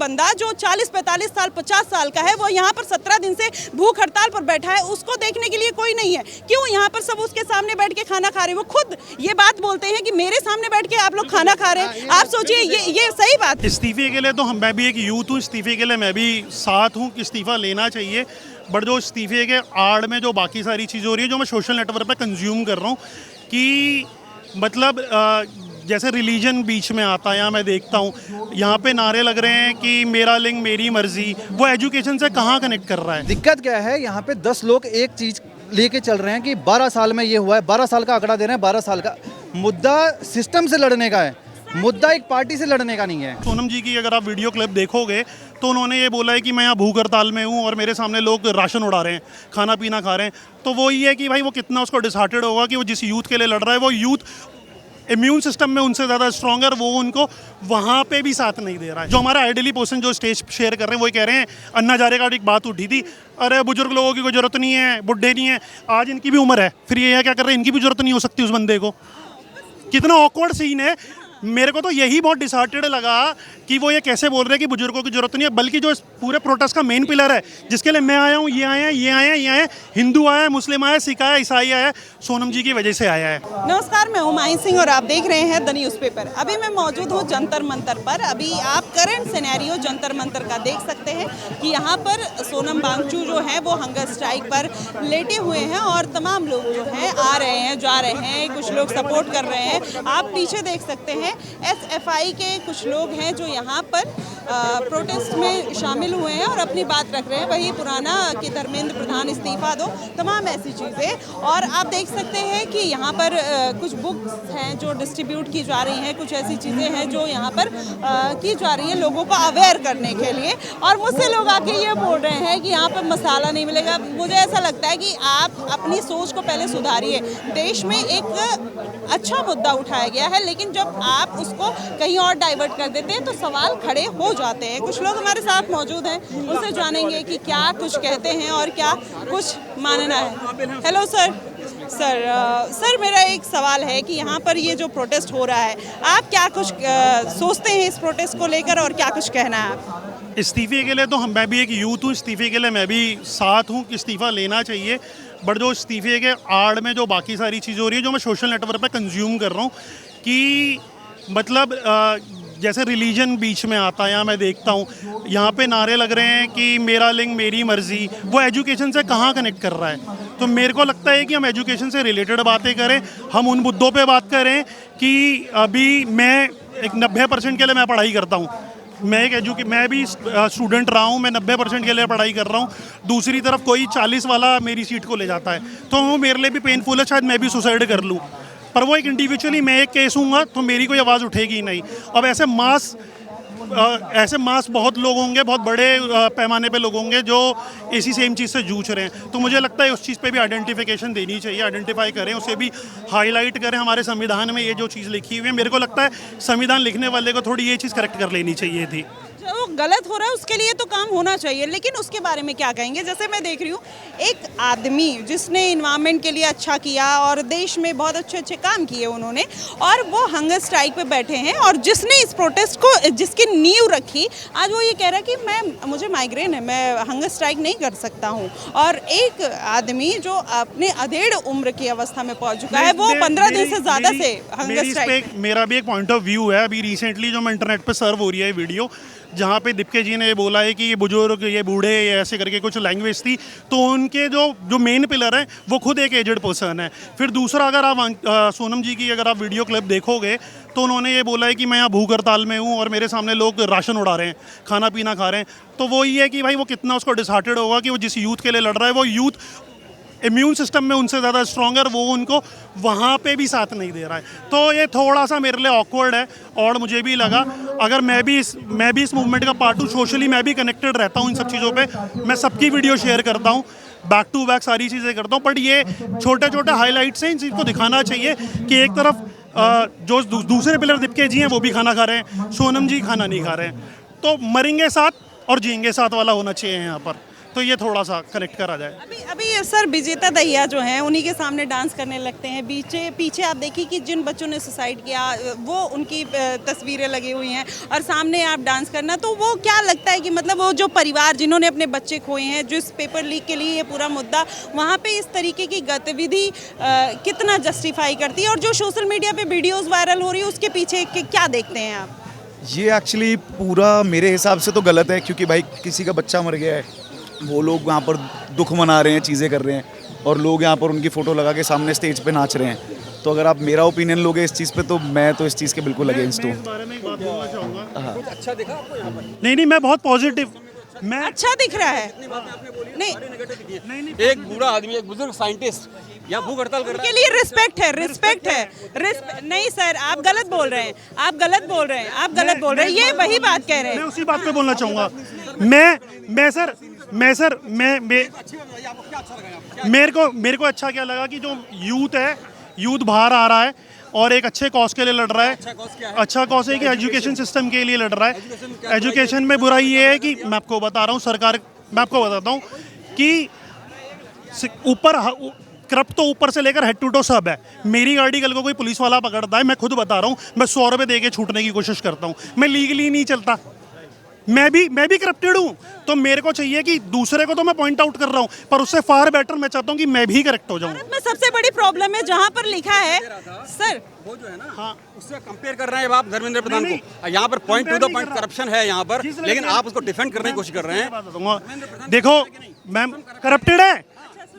बंदा जो 40-45 साल 50 साल का है वो यहाँ पर 17 दिन से भूख हड़ताल पर बैठा है, उसको देखने के लिए कोई नहीं है। क्यों यहाँ पर सब उसके सामने बैठ के खाना खा रहे हैं? वो खुद ये बात बोलते हैं कि मेरे सामने बैठ के आप लोग खाना खा रहे हैं। आप सोचिए ये सही बात। इस्तीफे के लिए तो मैं भी एक यूथ हूँ, इस्तीफे के लिए मैं भी साथ हूँ कि इस्तीफा लेना चाहिए। बट जो इस्तीफे के आड़ में जो बाकी सारी चीज़ें हो रही है, जो मैं सोशल नेटवर्क पे कंज्यूम कर रहा हूँ कि मतलब जैसे रिलीजन बीच में आता है, यहाँ मैं देखता हूँ यहाँ पे नारे लग रहे हैं कि मेरा लिंग मेरी मर्जी, वो एजुकेशन से कहाँ कनेक्ट कर रहा है? दिक्कत क्या है, यहाँ पे 10 लोग एक चीज़ लेके चल रहे हैं कि 12 साल में ये हुआ है, 12 साल का आंकड़ा दे रहे हैं। 12 साल का मुद्दा सिस्टम से लड़ने का है, मुद्दा एक पार्टी से लड़ने का नहीं है। सोनम जी की अगर आप वीडियो क्लिप देखोगे तो उन्होंने ये बोला है कि मैं यहाँ भूख हड़ताल में हूँ और मेरे सामने लोग राशन उड़ा रहे हैं, खाना पीना खा रहे हैं। तो वो ये है कि भाई वो कितना उसको डिसहार्टेड होगा कि वो जिस यूथ के लिए लड़ रहा है, वो यूथ इम्यून सिस्टम में उनसे ज़्यादा स्ट्रॉन्गर, वो उनको वहाँ पे भी साथ नहीं दे रहा है। जो हमारा आइडियली पर्सन जो स्टेज शेयर कर रहे हैं, वो कह रहे हैं अन्ना हजारे का एक बात उठी थी, अरे बुजुर्ग लोगों की कोई ज़रूरत नहीं है, बुढ़े नहीं है, आज इनकी भी उम्र है, फिर ये क्या कर रहे हैं, इनकी भी ज़रूरत नहीं हो सकती उस बंदे को। कितना ऑकवर्ड सीन है। मेरे को तो यही बहुत डिसहार्टेड लगा कि वो ये कैसे बोल रहे हैं कि बुजुर्गों की जरूरत नहीं है, बल्कि जो इस पूरे प्रोटेस्ट का मेन पिलर है, जिसके लिए मैं आया हूँ, ये आया है, ये आया है, ये आया है, हिंदू आया है, मुस्लिम आया है, सिख आया है, ईसाई आया है, सोनम जी की वजह से आया है। नमस्कार, मैं हुमायूं सिंह और आप देख रहे हैं द न्यूज़पेपर। अभी मैं मौजूद हूँ जंतर मंतर पर। अभी आप करंट सिनेरियो जंतर मंतर का देख सकते हैं कि यहाँ पर सोनम वांगचुक जो है वो हंगर स्ट्राइक पर लेटे हुए हैं और तमाम लोग जो हैं आ रहे हैं, जा रहे हैं, कुछ लोग सपोर्ट कर रहे हैं। आप पीछे देख सकते हैं SFI के कुछ लोग हैं जो यहाँ पर प्रोटेस्ट में शामिल हुए हैं और अपनी बात रख रहे हैं। वही पुराना कि धर्मेंद्र प्रधान इस्तीफा दो, तमाम ऐसी चीज़ें। और आप देख सकते हैं कि यहाँ पर कुछ बुक्स हैं जो डिस्ट्रीब्यूट की जा रही हैं, कुछ ऐसी चीज़ें हैं जो यहाँ पर की जा रही हैं लोगों को अवेयर करने के लिए। और मुझसे लोग आके ये बोल रहे हैं कि यहाँ पर मसाला नहीं मिलेगा। मुझे ऐसा लगता है कि आप अपनी सोच को पहले सुधारिए। देश में एक अच्छा मुद्दा उठाया गया है, लेकिन जब आप उसको कहीं और डाइवर्ट कर देते हैं तो सवाल खड़े हो जाते हैं। कुछ लोग हमारे साथ मौजूद हैं, उनसे जानेंगे कि क्या कुछ कहते हैं और क्या कुछ मानना है। Hello sir. सर मेरा एक सवाल है कि यहाँ पर ये जो प्रोटेस्ट हो रहा है, आप क्या कुछ सोचते हैं इस प्रोटेस्ट को लेकर और क्या कुछ कहना है आप? इस्तीफे के लिए तो मैं भी एक यूथ हूँ, इस्तीफे के लिए मैं भी साथ हूँ कि इस्तीफा लेना चाहिए। बट जो इस्तीफे के आड़ में जो बाकी सारी चीज़ें हो रही है, जो मैं सोशल नेटवर्क पे कंज्यूम कर रहा हूँ कि मतलब जैसे रिलीजन बीच में आता है, यहाँ मैं देखता हूँ यहाँ पे नारे लग रहे हैं कि मेरा लिंग मेरी मर्जी, वो एजुकेशन से कहाँ कनेक्ट कर रहा है? तो मेरे को लगता है कि हम एजुकेशन से रिलेटेड बातें करें, हम उन मुद्दों पे बात करें कि अभी मैं एक 90% के लिए मैं पढ़ाई करता हूँ, मैं भी स्टूडेंट रहा हूँ, मैं 90% के लिए पढ़ाई कर रहा हूँ। दूसरी तरफ कोई 40 वाला मेरी सीट को ले जाता है, तो वो मेरे लिए भी पेनफुल है, शायद मैं भी सुसाइड कर लूँ। पर वो एक इंडिविजुअली मैं एक केस हूँगा तो मेरी कोई आवाज़ उठेगी ही नहीं। अब ऐसे मास बहुत लोग होंगे, बहुत बड़े पैमाने पे लोग होंगे जो इसी सेम चीज़ से जूझ रहे हैं। तो मुझे लगता है उस चीज़ पे भी आइडेंटिफिकेशन देनी चाहिए, आइडेंटिफाई करें, उसे भी हाईलाइट करें। हमारे संविधान में ये जो चीज़ लिखी हुई है, मेरे को लगता है संविधान लिखने वाले को थोड़ी ये चीज़ करेक्ट कर लेनी चाहिए थी। जो गलत हो रहा है उसके लिए तो काम होना चाहिए, लेकिन उसके बारे में क्या कहेंगे? जैसे मैं देख रही हूँ एक आदमी जिसने इन्वायरमेंट के लिए अच्छा किया और देश में बहुत अच्छे अच्छे काम किए उन्होंने, और वो हंगर स्ट्राइक पे बैठे हैं, और जिसने इस प्रोटेस्ट को, जिसकी नींव रखी, आज वो ये कह रहा है कि मुझे माइग्रेन है, मैं हंगर स्ट्राइक नहीं कर सकता हूँ। और एक आदमी जो अपने अधेड़ उम्र की अवस्था में पहुँच चुका है, वो 15 दिन से ज़्यादा से हंगर स्ट्राइक। मेरा भी एक पॉइंट ऑफ व्यू है। अभी रिसेंटली जो मैं इंटरनेट पर सर्व हो रही है वीडियो, जहाँ पे दीपिका जी ने बोला है कि ये बुजुर्ग, ये बूढ़े, ये ऐसे करके कुछ लैंग्वेज थी, तो उनके जो मेन पिलर हैं वो खुद एक एजड पर्सन है। फिर दूसरा, अगर आप सोनम जी की अगर आप वीडियो क्लिप देखोगे तो उन्होंने ये बोला है कि मैं यहाँ भूख हड़ताल में हूँ और मेरे सामने लोग राशन उड़ा रहे हैं, खाना पीना खा रहे हैं। तो वो ये है कि भाई वो कितना उसको डिसहार्टेड होगा कि वो जिस यूथ के लिए लड़ रहा है, वो यूथ इम्यून सिस्टम में उनसे ज़्यादा स्ट्रॉन्गर, वो उनको वहाँ पे भी साथ नहीं दे रहा है। तो ये थोड़ा सा मेरे लिए ऑकवर्ड है। और मुझे भी लगा, अगर मैं भी इस मूवमेंट का पार्ट हूँ, सोशली मैं भी कनेक्टेड रहता हूँ इन सब चीज़ों पे, मैं सबकी वीडियो शेयर करता हूँ, बैक टू बैक सारी चीज़ें करता हूँ। बट ये छोटे छोटे हाईलाइट्स हैं, इन चीज़ को दिखाना चाहिए कि एक तरफ जो दूसरे पिलर दीपिका जी हैं वो भी खाना खा रहे हैं, सोनम जी खाना नहीं खा रहे हैं। तो मरेंगे साथ और जिएंगे साथ वाला होना चाहिए यहाँ पर। तो ये थोड़ा सा कनेक्ट करा जाए। अभी ये सर विजेता दहिया जो हैं उन्हीं के सामने डांस करने लगते हैं। पीछे आप देखिए कि जिन बच्चों ने सुसाइड किया वो उनकी तस्वीरें लगी हुई हैं और सामने आप डांस करना, तो वो क्या लगता है कि मतलब वो जो परिवार जिन्होंने अपने बच्चे खोए हैं, जो इस पेपर लीक के लिए ये पूरा मुद्दा, वहाँ पे इस तरीके की गतिविधि कितना जस्टिफाई करती है? और जो सोशल मीडिया पे वीडियोस वायरल हो रही है उसके पीछे क्या देखते हैं आप? ये एक्चुअली पूरा मेरे हिसाब से तो गलत है, क्योंकि भाई किसी का बच्चा मर गया है, वो लोग वहाँ पर दुख मना रहे हैं, चीज़ें कर रहे हैं, और लोग यहाँ पर उनकी फ़ोटो लगा के सामने स्टेज पे नाच रहे हैं। तो अगर आप मेरा ओपिनियन लोगे इस चीज़ पे, तो मैं तो इस चीज़ के बिल्कुल अगेंस्ट हूँ। इस बारे में एक बात बोलना चाहूँगा। कुछ अच्छा दिखा आपको यहाँ पर? नहीं, मैं बहुत पॉजिटिव, मैं अच्छा दिख रहा है। नहीं, एक बूढ़ा आदमी, एक बुजुर्ग साइंटिस्ट यहाँ भूख हड़ताल कर रहा के लिए रिस्पेक्ट है। नहीं सर, आप गलत बोल रहे हैं, आप गलत बोल रहे हैं, ये वही बात कह रहे हैं। मैं उसी बात पे बोलना चाहूँगा। मेरे को अच्छा क्या लगा कि जो यूथ बाहर आ रहा है और एक अच्छे कॉज के लिए लड़ रहा है। अच्छा कॉज है कि एजुकेशन सिस्टम के लिए लड़ रहा है। एजुकेशन में बुराई ये है कि मैं आपको बता रहा हूँ, मैं आपको बताता हूँ कि ऊपर करप्ट तो ऊपर से लेकर हेड टू टो सब है। मेरी गाड़ी कल को कोई पुलिस वाला पकड़ता है, मैं खुद बता रहा हूँ, मैं 100 रुपये दे के छूटने की कोशिश करता हूँ। मैं लीगली नहीं चलता, मैं भी करप्टेड हूँ। तो मेरे को चाहिए कि दूसरे को तो मैं पॉइंट आउट कर रहा हूँ, पर उससे फार बेटर मैं चाहता हूँ कि मैं भी करेक्ट हो जाऊँ। भारत में सबसे बड़ी प्रॉब्लम है जहाँ पर लिखा है सर, वो जो है ना, हाँ, उससे कंपेयर कर रहे हैं आप धर्मेंद्र प्रधान को। यहाँ पर point two the point corruption है यहाँ पर, लेकिन आप उसको डिफेंड करने की कोशिश कर रहे हैं। देखो मैम, करप्टेड है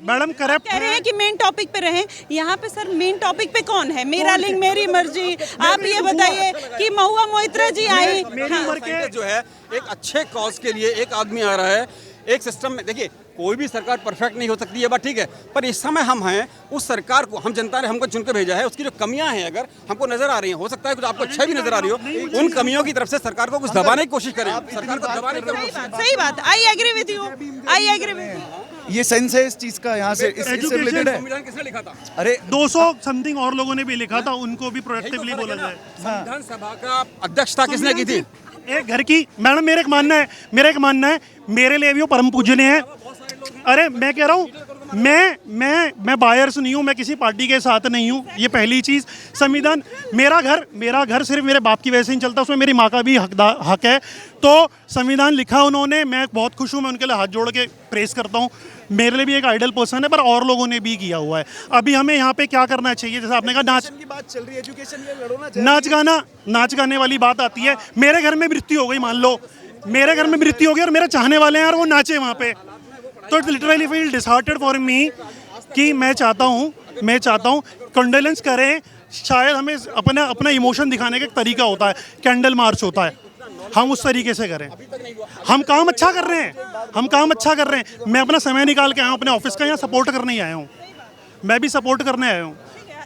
मैडम, करप्ट कह रहे हैं कि मेन टॉपिक पे रहें। यहाँ पे सर मेन टॉपिक पे कौन है? मेरा लिंग मेरी मर्जी। आप ये बताइए कि महुआ मोइत्रा जी आई, जो है एक अच्छे कॉज के लिए एक आदमी आ रहा है। एक सिस्टम में देखिए, कोई भी सरकार परफेक्ट नहीं हो सकती है, बात ठीक है, पर इस समय हम हैं उस सरकार को, हम जनता ने हमको चुनकर भेजा है, उसकी जो कमियां हैं अगर हमको नजर आ रही हैं, हो सकता है कुछ आपको अच्छा भी नजर आ रही हो, उन कमियों की तरफ से सरकार को कुछ दबाने की कोशिश करें, सरकार को दबाने की कोशिश। सही बात, आई एग्री विद यू। ये सेंस है इस चीज़ का, यहाँ से इससे रिलेटेड है। संविधान किसने लिखा था? अरे 200 समथिंग और लोगों ने भी लिखा था, उनको भी प्रोएक्टिवली बोला जाए। संविधान सभा का अध्यक्षता किसने की थी? एक घर की मैडम, मेरा एक मानना है मेरे लिए भी वो परम पूजनीय है। अरे मैं कह रहा हूँ, मैं बायर्स नहीं हूँ, मैं किसी पार्टी के साथ नहीं हूँ। ये पहली चीज़। संविधान, मेरा घर सिर्फ मेरे बाप की वजह से नहीं चलता, उसमें मेरी माँ का भी हक है। तो संविधान लिखा उन्होंने, मैं बहुत खुश हूँ, मैं उनके लिए हाथ जोड़ के प्रेस करता हूँ। मेरे लिए भी एक आइडल पर्सन है, पर और लोगों ने भी किया हुआ है। अभी हमें यहाँ पे क्या करना चाहिए, जैसे आपने कहा नाच की बात चल रही है, एजुकेशन ये लड़ो ना, नाच गाने वाली बात आती है। मेरे घर में मृत्यु हो गई, मान लो मेरे घर में मृत्यु हो गई और मेरे चाहने वाले हैं और वो नाचे वहाँ पे, तो it literally feel disheartened for me कि मैं चाहता हूँ कंडोलेंस करें। शायद हमें अपना इमोशन दिखाने का एक तरीका होता है, कैंडल मार्च होता है, हम उस तरीके से करें। हम काम अच्छा कर रहे हैं, मैं अपना समय निकाल के आया हूँ अपने ऑफिस का, यहाँ सपोर्ट करने ही आया हूँ, मैं भी सपोर्ट करने आया हूँ।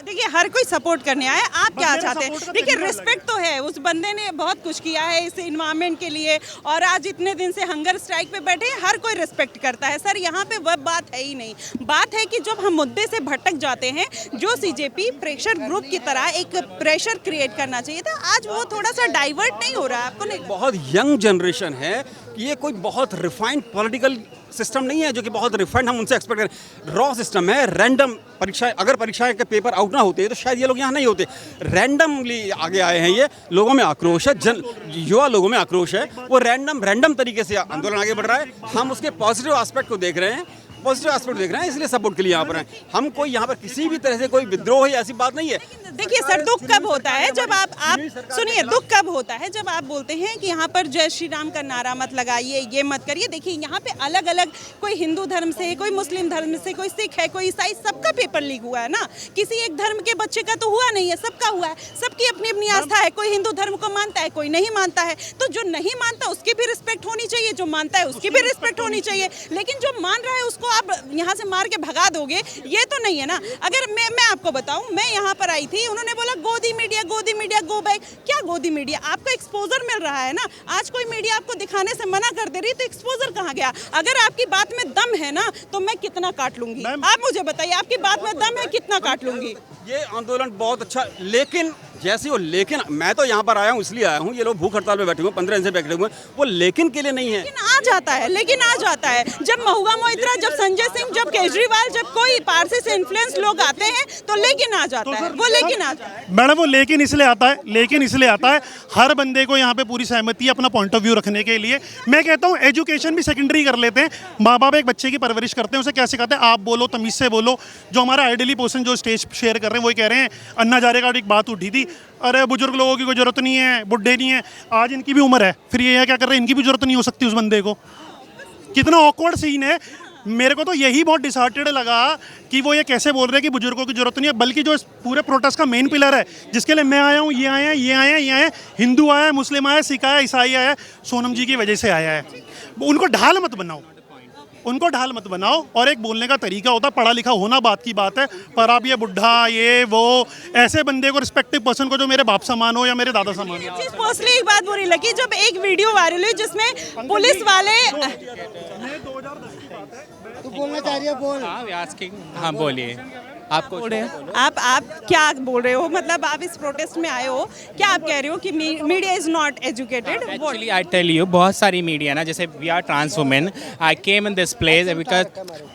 देखिए हर कोई सपोर्ट करने आया है, आप क्या चाहते हैं? देखिए रिस्पेक्ट तो है, उस बंदे ने बहुत कुछ किया है इस इन्वायरमेंट के लिए, और आज इतने दिन से हंगर स्ट्राइक पे बैठे हैं, हर कोई रिस्पेक्ट करता है। सर यहाँ पे वह बात है ही नहीं। बात है कि जब हम मुद्दे से भटक जाते हैं, जो सीजेपी प्रेशर ग्रुप की तरह एक प्रेशर क्रिएट करना चाहिए था, आज वो थोड़ा सा डाइवर्ट नहीं हो रहा है, आपको नहीं? बहुत यंग जनरेशन है, ये कोई बहुत रिफाइंड पॉलिटिकल सिस्टम नहीं है जो कि बहुत रिफाइंड हम उनसे एक्सपेक्ट करें। रॉ सिस्टम है, रैंडम परीक्षाएं, अगर परीक्षाएं के पेपर आउट ना होते तो शायद ये लोग यहाँ नहीं होते। रैंडमली आगे आए हैं, ये लोगों में आक्रोश है, युवा लोगों में आक्रोश है, वो रैंडम तरीके से आंदोलन आगे बढ़ रहा है। हम उसके पॉजिटिव एस्पेक्ट को देख रहे हैं, इसलिए सपोर्ट के लिए यहाँ पर हैं। हम कोई यहाँ पर किसी भी तरह से कोई विद्रोह या ऐसी बात नहीं है। देखिए सर, दुख कब होता है जब आप सुनिए, दुख कब होता है जब आप बोलते हैं कि यहाँ पर जय श्री राम का नारा मत लगाइए, ये मत करिए। देखिए यहाँ पे अलग अलग, कोई हिंदू धर्म से, कोई मुस्लिम धर्म से, कोई सिख है, कोई ईसाई, सबका पेपर लीक हुआ है ना। किसी एक धर्म के बच्चे का तो हुआ नहीं है, सबका हुआ है। सबकी अपनी अपनी आस्था है, कोई हिंदू धर्म को मानता है, कोई नहीं मानता है। तो जो नहीं मानता उसकी भी रिस्पेक्ट होनी चाहिए, जो मानता है उसकी भी रिस्पेक्ट होनी चाहिए। लेकिन जो मान रहा है उसको आप यहाँ से मार के भगा दोगे, ये तो नहीं है ना। अगर मैं आपको बताऊं, मैं यहाँ पर आई थी, उन्होंने बोला गोदी मीडिया गो बैक। क्या गोदी मीडिया? आपको एक्सपोजर मिल रहा है ना। आज कोई मीडिया आपको दिखाने से मना कर दे रही, तो एक्सपोजर कहाँ गया? अगर आपकी बात में दम है ना, तो मैं कितना काट लूंगी, आप मुझे बताइए। आपकी बात में दम है, कितना काट लूंगी? ये आंदोलन बहुत अच्छा, लेकिन जैसे वो लेकिन मैं तो यहाँ पर आया हूँ इसलिए आया हूँ, ये लोग भूख हड़ताल पे बैठे हुए हैं, 15 दिन से बैठे हुए हैं, वो लेकिन के लिए नहीं है। लेकिन आ जाता है जब महुआ मोइत्रा, जब संजय सिंह, जब केजरीवाल, जब कोई पारसी से इन्फ्लुएंस लोग आते हैं तो लेकिन आ जाता है, वो लेकिन आ जाता है। मैडम वो लेकिन इसलिए आता है हर बंदे को यहाँ पे पूरी सहमति है अपना पॉइंट ऑफ व्यू रखने के लिए। मैं कहता हूँ एजुकेशन भी सेकेंडरी कर लेते हैं। माँ बाप एक बच्चे की परवरिश करते हैं, उसे क्या सिखाते हैं, आप बोलो, तमीज से बोलो। जो हमारा आइडियली पर्सन जो स्टेज शेयर कर रहे हैं वही कह रहे हैं, अन्ना हजारे का एक बात उठी थी, अरे बुजुर्ग लोगों की कोई जरूरत नहीं है, बुढ़े नहीं है, आज इनकी भी उम्र है, फिर ये क्या कर रहे हैं, इनकी भी जरूरत नहीं हो सकती उस बंदे को। कितना ऑकवर्ड सीन है। मेरे को तो यही बहुत डिसहार्टेड लगा कि वो ये कैसे बोल रहे हैं कि बुजुर्गों की जरूरत नहीं है, बल्कि जो इस पूरे प्रोटेस्ट का मेन पिलर है जिसके लिए मैं आया हूँ, ये आए हैं, हिंदू आया है, मुस्लिम आया है, सिख आया, ईसाई आया है, सोनम जी की वजह से आया है। उनको ढाल मत बनाओ। और एक बोलने का तरीका होता है, पढ़ा लिखा होना बात की बात है, पर आप ये बुढ़ा, ये वो ऐसे बंदे को, रिस्पेक्टिव पर्सन को जो मेरे बाप समान हो या मेरे दादा समान हो। मोस्टली एक बात बुरी लगी जब एक वीडियो वायरल हुई जिसमें पुलिस वाले बोलना चाह रही है, बोल। हाँ बोलिए, आपको बोल रहे हो आप क्या बोल रहे हो, मतलब आप इस प्रोटेस्ट में आए हो, क्या आप कह रहे हो कि media is not educated? Actually I tell you, बहुत सारी मीडिया ना, जैसे we are trans women, I came in this place because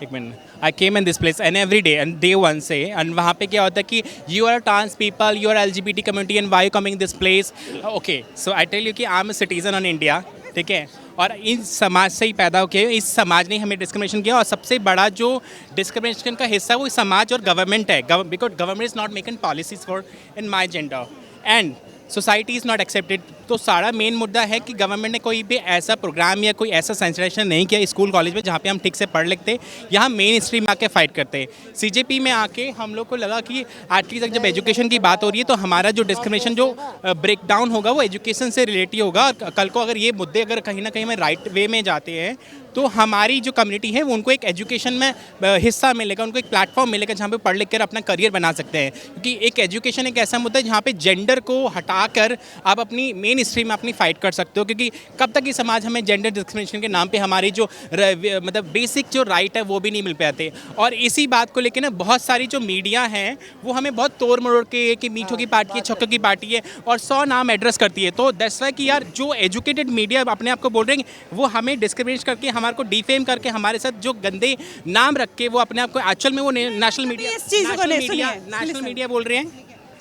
एक minute, I came in this place and every day and day one से, and वहाँ पे क्या होता है कि you are trans people, you are LGBT community and why coming this place. Okay, so I tell you कि I am a citizen on India, ठीक है, और इस समाज से ही पैदा होके इस समाज ने हमें डिस्क्रिमिनेशन किया, और सबसे बड़ा जो डिस्क्रिमिनेशन का हिस्सा है वो समाज और गवर्नमेंट है, because government is not making policies for in my gender and society is not accepted. तो सारा मेन मुद्दा है कि गवर्नमेंट ने कोई भी ऐसा प्रोग्राम या कोई ऐसा सेंसिटाइजेशन नहीं किया स्कूल कॉलेज में जहाँ पे हम ठीक से पढ़ लिखते, यहाँ मेन स्ट्रीम में आके फाइट करते। CJP में आके हम लोग को लगा कि एटलीस्ट जब एजुकेशन की बात हो रही है तो हमारा जो डिस्क्रिमिनेशन जो ब्रेक डाउन होगा वो एजुकेशन से रिलेटेड होगा, और कल को अगर ये मुद्दे अगर कहीं ना कहीं में राइट वे में जाते हैं तो हमारी जो कम्युनिटी है वो उनको एक एजुकेशन में हिस्सा मिलेगा, उनको एक प्लेटफॉर्म मिलेगा जहाँ पे पढ़ लिख कर अपना करियर बना सकते हैं। क्योंकि एक एजुकेशन एक ऐसा मुद्दा है जहाँ पे जेंडर को हटाकर आप अपनी मेन स्ट्रीम में अपनी फाइट कर सकते हो, क्योंकि कब तक ये समाज हमें जेंडर डिस्क्रिमिनेशन के नाम पे हमारी जो मतलब बेसिक जो राइट है वो भी नहीं मिल पाते। और इसी बात को लेकर ना बहुत सारी जो मीडिया है वो हमें बहुत तोड़ मरोड़ के कि मीठों की पार्टी है, छक्कों की पार्टी है, और 100 नाम एड्रेस करती है। तो दैट्स वाई कि यार जो एजुकेटेड मीडिया अपने आप को बोल रहे हैं वो हमें डिस्क्रिमिनेट करके हमारे को डिफेम करके हमारे साथ जो गंदे नाम रख के वो अपने आप को एक्चुअल में वो नेशनल मीडिया बोल रहे हैं।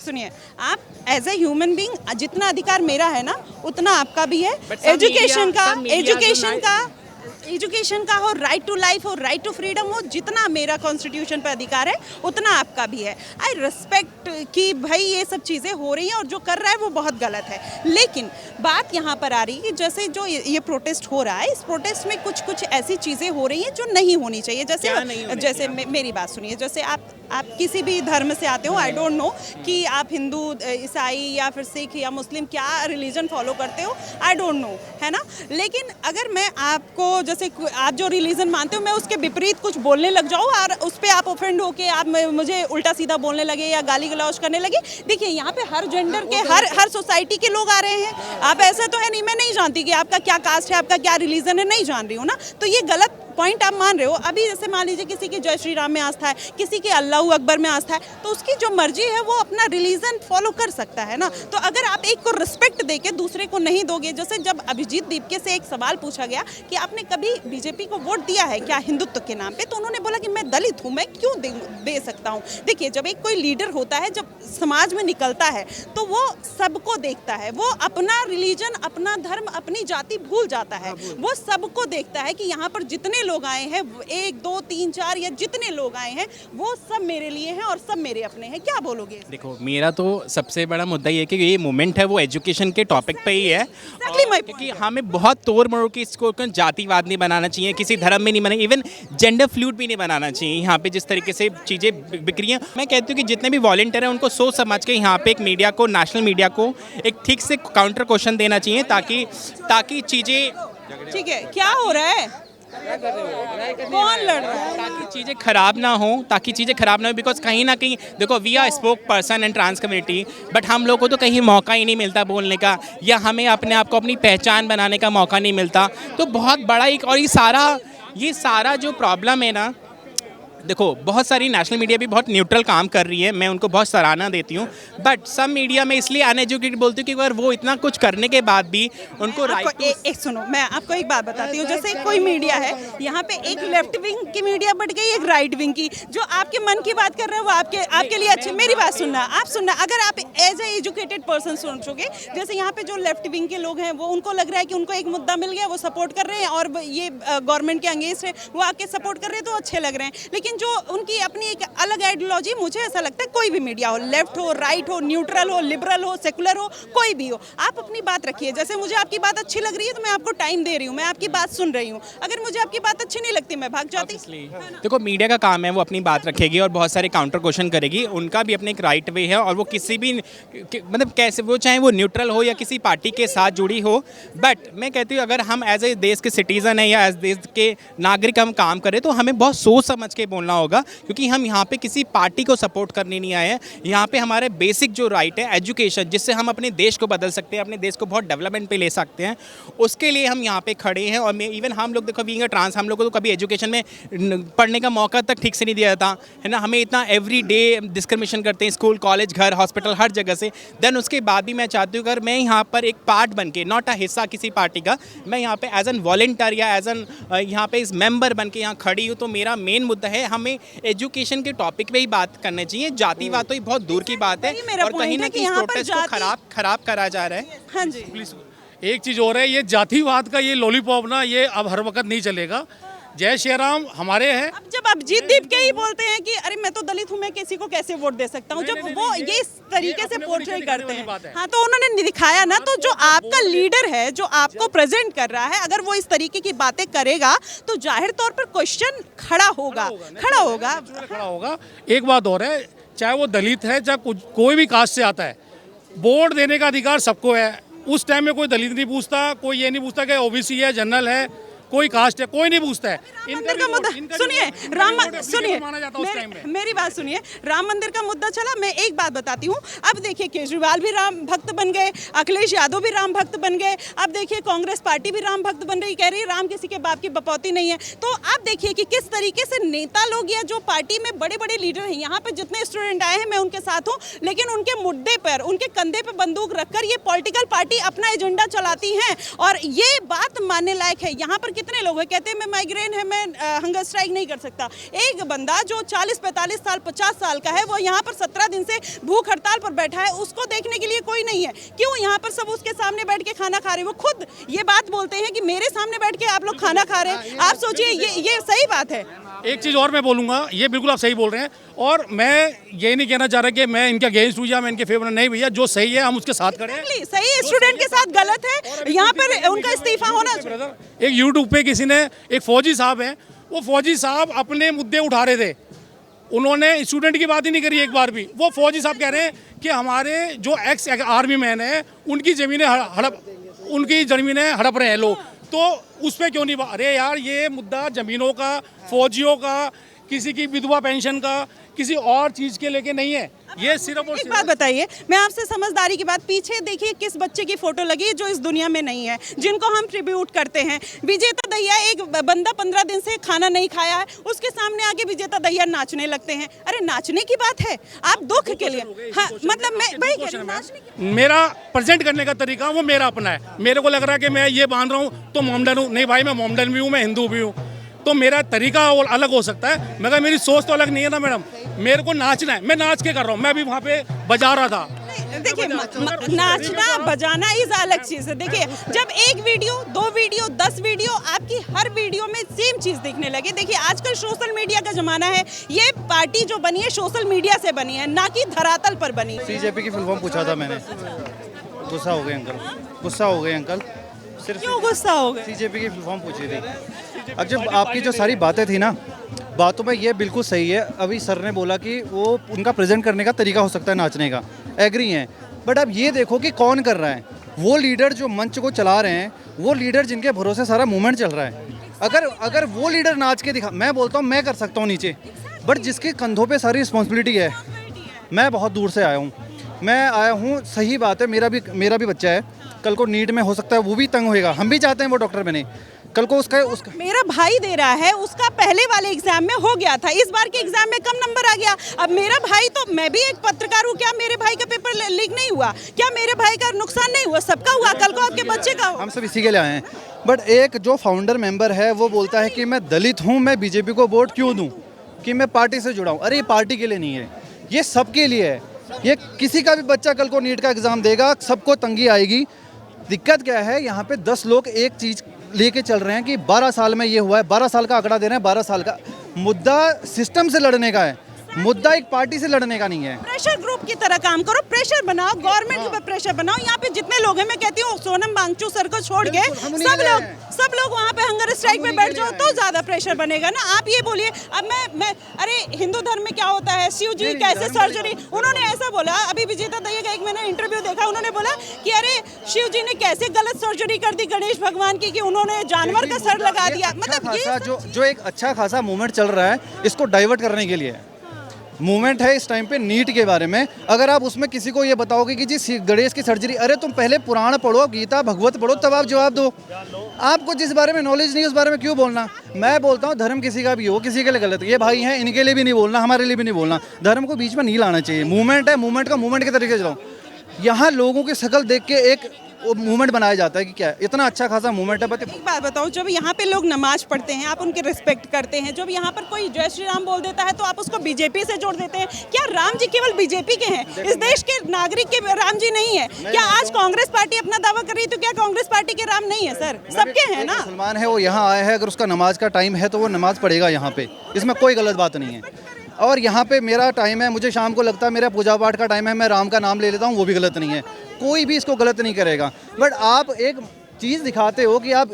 सुनिए, आप एज ए ह्यूमन बीइंग जितना अधिकार मेरा है ना उतना आपका भी है। एजुकेशन का हो, राइट टू लाइफ हो, राइट टू फ्रीडम हो, जितना मेरा कॉन्स्टिट्यूशन पर अधिकार है उतना आपका भी है। आई रिस्पेक्ट कि भाई ये सब चीज़ें हो रही हैं और जो कर रहा है वो बहुत गलत है, लेकिन बात यहाँ पर आ रही है कि जैसे जो ये प्रोटेस्ट हो रहा है, इस प्रोटेस्ट में कुछ ऐसी चीज़ें हो रही हैं जो नहीं होनी चाहिए। जैसे मेरी बात सुनिए, जैसे आप किसी भी धर्म से आते हो, आई डोंट नो कि आप हिंदू, ईसाई या फिर सिख या मुस्लिम क्या रिलीजन फॉलो करते हो, आई डोंट नो, है ना। लेकिन अगर मैं आपको, जैसे आप जो रिलीजन मानते हो, मैं उसके विपरीत कुछ बोलने लग जाऊँ और उस पर आप ऑफेंड होके आप मुझे उल्टा सीधा बोलने लगे या गाली गलौज करने लगे, देखिए यहाँ पे हर जेंडर के हर सोसाइटी के लोग आ रहे हैं। आप ऐसा तो है नहीं, मैं नहीं जानती कि आपका क्या कास्ट है, आपका क्या रिलीजन है, नहीं जान रही हूँ ना, तो ये गलत पॉइंट आप मान रहे हो। अभी जैसे मान लीजिए किसी की जय श्री राम में आस्था है, किसी के अल्लाह अकबर में आस्था है, तो उसकी जो मर्जी है वो अपना रिलीजन फॉलो कर सकता है ना। तो अगर आप एक को रिस्पेक्ट देके दूसरे को नहीं दोगे, जैसे जब अभिजीत दीपके से एक सवाल पूछा गया कि आपने कभी बीजेपी को वोट दिया है क्या हिंदुत्व के नाम पे, तो उन्होंने बोला कि मैं दलित हूँ, मैं क्यों दे सकता हूँ। देखिए, जब एक कोई लीडर होता है, जब समाज में निकलता है तो वो सबको देखता है, वो अपना रिलीजन, अपना धर्म, अपनी जाति भूल जाता है, वो सबको देखता है कि यहाँ पर जितने लोग आए हैं, 1 2 3 4 या जितने लोग आए हैं वो सब मेरे लिए हैं और सब मेरे अपने हैं। क्या बोलोगे? देखो, मेरा तो सबसे बड़ा मुद्दा ये है कि ये मूवमेंट है वो एजुकेशन के टॉपिक पे ही है, क्योंकि हमें बहुत तोड़ मरोड़ के इसको जातिवाद नहीं बनाना चाहिए, किसी धर्म में नहीं बनाना, इवन जेंडर फ्लूइड भी नहीं बनाना चाहिए। यहाँ पे जिस तरीके से चीज़ें बिक रही हैं, मैं कहती हूँ कि जितने भी वॉलंटियर हैं उनको सोच समझ के यहाँ पे एक मीडिया को, नेशनल मीडिया को एक ठीक से काउंटर क्वेश्चन देना चाहिए, ताकि चीज़ें, ठीक है, क्या हो रहा है, कौन लड़ रहा है, ताकि चीज़ें खराब ना हो, बिकॉज कहीं ना कहीं देखो, we are spokesperson and trans community, but हम लोग को तो कहीं मौका ही नहीं मिलता बोलने का, या हमें अपने आप को अपनी पहचान बनाने का मौका नहीं मिलता। तो बहुत बड़ा एक, और ये सारा जो प्रॉब्लम है ना, देखो बहुत सारी नेशनल मीडिया भी बहुत न्यूट्रल काम कर रही है, मैं उनको बहुत सराहना देती हूँ, बट सब मीडिया में इसलिए अनएजुकेटेड बोलती हूँ कि अगर वो इतना कुछ करने के बाद भी उनको आपको एक सुनो, मैं आपको एक बात बताती हूँ। जैसे कोई मीडिया है, यहाँ पे एक लेफ्ट विंग की मीडिया बढ़ गई, एक राइट विंग की। जो आपके मन की बात कर रहे हैं वो आपके लिए अच्छे। मेरी बात सुनना, आप सुनना, अगर आप एज ए एजुकेटेड पर्सन सोचोगे, जैसे यहाँ पे जो लेफ्ट विंग के लोग हैं वो उनको लग रहा है कि उनको एक मुद्दा मिल गया, वो सपोर्ट कर रहे हैं, और ये गवर्नमेंट के अगेंस्ट है, वो आके सपोर्ट कर रहे हैं तो अच्छे लग रहे हैं। लेकिन जो उनकी अपनी एक अलग आइडियोलॉजी, मुझे ऐसा लगता है कोई भी मीडिया हो, लेफ्ट हो, राइट हो, न्यूट्रल हो, लिबरल हो, सेकुलर हो, कोई भी हो, आप अपनी बात रखिए। जैसे मुझे आपकी बात अच्छी लग रही है तो मैं आपको टाइम दे रही हूँ, मैं आपकी बात सुन रही हूँ। अगर मुझे आपकी बात अच्छी नहीं लगती मैं भाग जाती। देखो मीडिया का काम है, वो अपनी बात रखेगी और बहुत सारे काउंटर क्वेश्चन करेगी, उनका भी अपने एक राइट वे है, और वो किसी भी मतलब कैसे वो चाहे वो न्यूट्रल हो या किसी पार्टी के साथ जुड़ी हो। बट मैं कहती हूँ अगर हम एज ए देश के सिटीजन है या एज देश के नागरिक हम काम करें तो हमें बहुत सोच समझ के बोलना होगा, क्योंकि हम यहाँ पे किसी पार्टी को सपोर्ट करने नहीं आए हैं। यहाँ पे हमारे बेसिक जो राइट है एजुकेशन, जिससे हम अपने देश को बदल सकते हैं, अपने देश को बहुत डेवलपमेंट पे ले सकते हैं, उसके लिए हम यहाँ पे खड़े हैं। और इवन हम लोग देखो बीइंग अ ट्रांस, हम लोग को तो कभी एजुकेशन में पढ़ने का मौका तक ठीक से नहीं दिया जाता है ना, हमें इतना एवरी डे डिस्क्रिमिनेशन करते हैं, स्कूल, कॉलेज, घर, हॉस्पिटल, हर जगह से। देन उसके बाद भी मैं चाहती हूँ अगर मैं यहाँ पर एक पार्ट बन के, नॉट अ हिस्सा किसी पार्टी का, मैं यहाँ पे एज एन वॉलंटियर या एज एन यहाँ पे इस मेंबर बन के यहाँ खड़ी हूँ, तो मेरा मेन मुद्दा है हमें एजुकेशन के टॉपिक पे ही बात करनी चाहिए। जातिवाद तो बहुत दूर की बात है, और कहीं ना कहीं प्रोटेस्ट को खराब करा जा रहा है। हाँ जी, एक चीज़ और है, ये जातिवाद का ये लॉलीपॉप ना, ये अब हर वक्त नहीं चलेगा। जय श्री राम हमारे हैं। अब जब आप जीत दीप के ही बोलते हैं कि अरे मैं तो दलित हूँ, मैं किसी को कैसे वोट दे सकता हूँ, जब वो ये इस तरीके से पोर्ट्रे करते हैं, हाँ, तो उन्होंने दिखाया ना। तो जो आपका लीडर है, जो आपको प्रेजेंट कर रहा है, अगर वो इस तरीके की बातें करेगा तो जाहिर तौर पर क्वेश्चन खड़ा होगा। एक बात और है, चाहे वो दलित है, चाहे कोई भी कास्ट से आता है, वोट देने का अधिकार सबको है। उस टाइम में कोई दलित नहीं पूछता, कोई ये नहीं पूछता कि ओबीसी है, जनरल है, कोई कास्ट है, कोई नहीं पूछता है। मंदिर का मुद्दा सुनिए, मेरी बात सुनिए, राम मंदिर का मुद्दा चला। मैं एक बात बताती हूँ, अब देखिए केजरीवाल भी राम भक्त बन गए, अखिलेश यादव भी राम भक्त बन गए, अब देखिए कांग्रेस पार्टी भी राम भक्त बन रही, कह रही है राम किसी के बाप की बपौती नहीं है। तो आप देखिए कि किस तरीके से नेता लोग या जो पार्टी में बड़े बड़े लीडर हैं, यहाँ पे जितने स्टूडेंट आए हैं मैं उनके साथ हूँ, लेकिन उनके मुद्दे पर, उनके कंधे पर बंदूक रखकर ये पॉलिटिकल पार्टी अपना एजेंडा चलाती है। और ये बात मानने लायक है। यहाँ पर कितने लोग हैं कहते हैं मैं माइग्रेन है, मैं हंगर स्ट्राइक नहीं कर सकता। एक बंदा जो 40-45 साल 50 साल का है, वो यहाँ पर 17 दिन से भूख हड़ताल पर बैठा है, उसको देखने के लिए कोई नहीं है। क्यों यहाँ पर सब उसके सामने बैठ के खाना खा रहे हैं? वो खुद ये बात बोलते हैं कि मेरे सामने बैठ के आप लोग खाना खा रहे हैं। आप सोचिए ये सही बात है। एक चीज़ और मैं बोलूँगा, ये बिल्कुल आप सही बोल रहे हैं, और मैं ये नहीं कहना चाह रहा कि मैं इनके अगेंस्ट हूँ या मैं इनके फेवर नहीं, भैया जो सही है हम उसके साथ खड़े हैं। सही है, स्टूडेंट के साथ गलत है, यहाँ पर उनका इस्तीफा होना चाहिए। एक यूट्यूब पे किसी ने, एक फौजी साहब हैं, वो फौजी साहब अपने मुद्दे उठा रहे थे, उन्होंने स्टूडेंट की बात ही नहीं करी एक बार भी। वो फौजी साहब कह रहे हैं कि हमारे जो एक्स आर्मी मैन है उनकी ज़मीनें हड़प रहे हैं लोग, तो उस पर क्यों नहीं? अरे यार, ये मुद्दा ज़मीनों का, फौजियों का, किसी की विधवा पेंशन का, किसी और चीज़ के लेके नहीं है। ये सिर्फ और एक बात बताइए, मैं आपसे समझदारी की बात, पीछे देखिए किस बच्चे की फोटो लगी है जो इस दुनिया में नहीं है, जिनको हम ट्रिब्यूट करते हैं। विजेता दहिया, एक बंदा 15 दिन से खाना नहीं खाया है, उसके सामने आके विजेता दहिया नाचने लगते हैं। अरे नाचने की बात है, आप दुख के लिए, हाँ, मतलब मैं भाई मेरा प्रेजेंट करने का तरीका वो मेरा अपना है। मेरे को लग रहा है कि मैं ये बांध रहा हूँ तो मोमडन हूँ, नहीं भाई, मैं मोमडन भी हूँ, मैं हिंदू भी हूँ, तो मेरा तरीका अलग हो सकता है, मगर मेरी सोच तो अलग नहीं है ना मैडम। मेरे को नाचना है, मैं नाच के कर रहा हूँ, मैं अभी वहाँ पे बजा रहा था। देखिए, नाचना बजाना इज अलग चीज़ है। देखिए, जब एक वीडियो, 2 वीडियो, 10 वीडियो, आपकी हर वीडियो में सेम चीज़ दिखने लगे। देखिए, आजकल सोशल मीडिया का जमाना है, ये पार्टी जो बनी है सोशल मीडिया से बनी है, ना कि धरातल पर बनी। सीजेपी की फुल फॉर्म पूछा था मैंने, गुस्सा हो गए अंकल, सिर्फ क्यों गुस्सा हो गए? सीजेपी की फुल फॉर्म पूछी थी। अब जब आपकी जो सारी बातें थी ना, बातों में ये बिल्कुल सही है। अभी सर ने बोला कि वो उनका प्रेजेंट करने का तरीका हो सकता है नाचने का, एग्री हैं, बट अब ये देखो कि कौन कर रहा है। वो लीडर जो मंच को चला रहे हैं, वो लीडर जिनके भरोसे सारा मूवमेंट चल रहा है, अगर वो लीडर नाच के दिखा, मैं बोलता हूँ मैं कर सकता हूँ नीचे, बट जिसके कंधों पे सारी रिस्पॉन्सिबिलिटी है। मैं बहुत दूर से आया हूँ, सही बात है, मेरा भी बच्चा है, कल को नीट में हो सकता है वो भी तंग होएगा, हम भी चाहते हैं वो डॉक्टर बने, कल को उसका मेरा भाई दे रहा है, उसका पहले वाले एग्जाम में हो गया था, इस बार के एग्जाम में कम नंबर आ गया। अब मेरा भाई, तो मैं भी एक पत्रकार हूँ, क्या मेरे भाई का पेपर लीक नहीं हुआ? क्या मेरे भाई का नुकसान नहीं हुआ? सबका हुआ, कल को आपके बच्चे का हम सब इसी के लिए आए हैं। बट एक जो फाउंडर मेंबर है वो बोलता है कि मैं दलित हूँ, मैं बीजेपी को वोट क्यों दूँ, कि मैं पार्टी से जुड़ा हूँ। अरे ये पार्टी के लिए नहीं है, ये सबके लिए है। ये किसी का भी बच्चा कल को नीट का एग्ज़ाम देगा, सबको तंगी आएगी। दिक्कत क्या है, यहाँ पे 10 लोग एक चीज़ लेके चल रहे हैं कि 12 साल में ये हुआ है, 12 साल का आंकड़ा दे रहे हैं। 12 साल का मुद्दा सिस्टम से लड़ने का है, मुद्दा एक पार्टी से लड़ने का नहीं है। प्रेशर ग्रुप की तरह काम करो, प्रेशर बनाओ, गवर्नमेंट के ऊपर प्रेशर बनाओ। यहाँ पे जितने लोग हैं, मैं कहती हूँ सोनम वांगचू सर को छोड़ के सब लोग वहाँ पे हंगर स्ट्राइक में बैठ जाओ तो ज्यादा प्रेशर बनेगा ना। आप ये बोलिए, अब मैं अरे हिंदू धर्म में क्या होता है, शिव जी कैसे सर्जरी, उन्होंने ऐसा बोला। अभी विजेता दहिया का एक मैंने इंटरव्यू देखा, उन्होंने बोला कि अरे शिव जी ने कैसे गलत सर्जरी कर दी गणेश भगवान की, कि उन्होंने जानवर का सर लगा दिया। मतलब ये जो एक अच्छा खासा मूवमेंट चल रहा है, इसको डाइवर्ट करने के लिए मूवमेंट है इस टाइम पे नीट के बारे में। अगर आप उसमें किसी को ये बताओगे कि जी गणेश की सर्जरी, अरे तुम पहले पुराण पढ़ो, गीता भगवत पढ़ो, तब आप जवाब दो। आपको जिस बारे में नॉलेज नहीं है उस बारे में क्यों बोलना। मैं बोलता हूँ धर्म किसी का भी हो, किसी के लिए गलत, ये भाई हैं, इनके लिए भी नहीं बोलना, हमारे लिए भी नहीं बोलना। धर्म को बीच में नहीं लाना चाहिए। मूवमेंट है, मूवमेंट का मूवमेंट के तरीके से चलाओ। यहाँ लोगों की शक्ल देख के एक मूवमेंट बनाया जाता है कि क्या इतना अच्छा खासा मूवमेंट है। एक बात बताओ, जब यहाँ पे लोग नमाज पढ़ते हैं आप उनकी रिस्पेक्ट करते हैं, जब यहाँ पर कोई जय श्री राम बोल देता है तो आप उसको बीजेपी से जोड़ देते हैं। क्या राम जी केवल बीजेपी के हैं? इस देश के नागरिक के राम जी नहीं है क्या? आज कांग्रेस पार्टी अपना दावा कर रही है तो क्या कांग्रेस पार्टी के राम नहीं है? सर सबके हैं ना। मुसलमान है, वो यहाँ आया है, अगर उसका नमाज का टाइम है तो वो नमाज पढ़ेगा यहाँ पे, इसमें कोई गलत बात नहीं है। और यहाँ पे मेरा टाइम है, मुझे शाम को लगता है मेरा पूजा पाठ का टाइम है, मैं राम का नाम ले लेता हूँ, वो भी गलत नहीं है। कोई भी इसको गलत नहीं करेगा। बट आप एक चीज़ दिखाते हो कि आप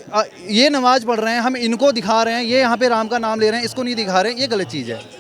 ये नमाज पढ़ रहे हैं, हम इनको दिखा रहे हैं, ये यहाँ पे राम का नाम ले रहे हैं, इसको नहीं दिखा रहे हैं, ये गलत चीज़ है।